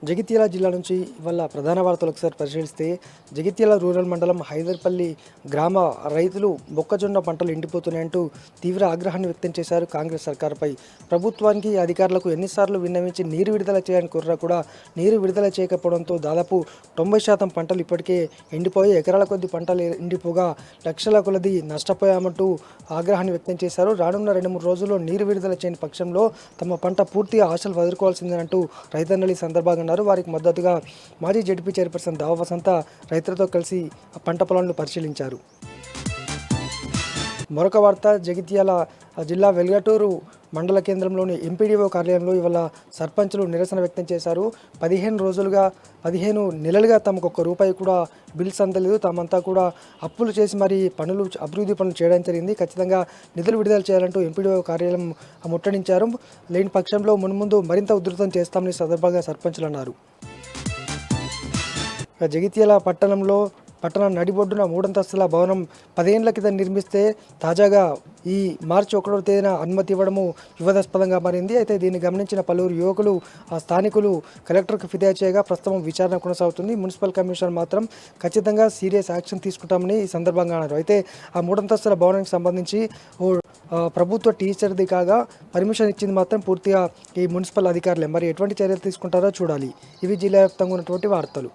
జగిత్యాల జిల్లా నుంచి ఇవాళ ప్రధాన వార్తలు ఒకసారి పరిశీలిస్తే జగిత్యాల రూరల్ మండలం హైదర్పల్లి గ్రామ రైతులు మొక్కజొన్న పంటలు ఎండిపోతున్నాయంటూ తీవ్ర ఆగ్రహాన్ని వ్యక్తం చేశారు కాంగ్రెస్ సర్కార్పై. ప్రభుత్వానికి అధికారులకు ఎన్నిసార్లు విన్నవించి నీరు విడుదల చేయడానికి కోరినా కూడా నీరు విడుదల చేయకపోవడంతో దాదాపు 90% పంటలు ఇప్పటికే ఎండిపోయి ఎకరాల కొద్ది పంటలు ఎండిపోగా లక్షల కొలది నష్టపోయామంటూ ఆగ్రహాన్ని వ్యక్తం చేశారు. రానున్న 2-3 రోజుల్లో నీరు విడుదల చేయని పక్షంలో తమ పంట పూర్తిగా ఆశలు వదులుకోవాల్సిందేనంటూ రైతన్నలు ఈ సందర్భంగా వారికి మద్దతుగా మాజీ జెడ్పీ చైర్పర్సన్ దావ వసంత రైతులతో కలిసి పంట పొలాలను పరిశీలించారు. మరొక వార్త, జగిత్యాల జిల్లా వెల్గటూరు మండల కేంద్రంలోని ఎంపీడీఓ కార్యాలయంలో ఇవాళ సర్పంచులు నిరసన వ్యక్తం చేశారు. 15 నెలలుగా తమకు ₹1 కూడా బిల్స్ అందలేదు. తామంతా కూడా అప్పులు చేసి మరి అభివృద్ధి పనులు చేయడం జరిగింది. ఖచ్చితంగా నిధులు విడుదల చేయాలంటూ ఎంపీడీఓ కార్యాలయం ముట్టడించారు. లేని పక్షంలో మున్ముందు మరింత ఉధృతం చేస్తామని సందర్భంగా సర్పంచులు అన్నారు. జగిత్యాల పట్టణ నడిబొడ్డున 3 అంతస్తుల భవనం 10 ఏళ్ల కింద నిర్మిస్తే తాజాగా ఈ మార్చి 1వ తేదీన అనుమతి ఇవ్వడము వివాదాస్పదంగా మారింది. అయితే దీన్ని గమనించిన పలువురు యువకులు స్థానికులు కలెక్టర్కు ఫిర్యాదు చేయగా ప్రస్తుతం విచారణ కొనసాగుతుంది. మున్సిపల్ కమిషనర్ మాత్రం ఖచ్చితంగా సీరియస్ యాక్షన్ తీసుకుంటామని ఈ సందర్భంగా అన్నారు. అయితే ఆ 3 అంతస్తుల భవనానికి సంబంధించి ప్రభుత్వ టీచర్ది కాగా పర్మిషన్ ఇచ్చింది మాత్రం పూర్తిగా ఈ మున్సిపల్ అధికారులే. మరి ఎటువంటి చర్యలు తీసుకుంటారో చూడాలి. ఇవి జిల్లా వ్యాప్తంగా ఉన్నటువంటి వార్తలు.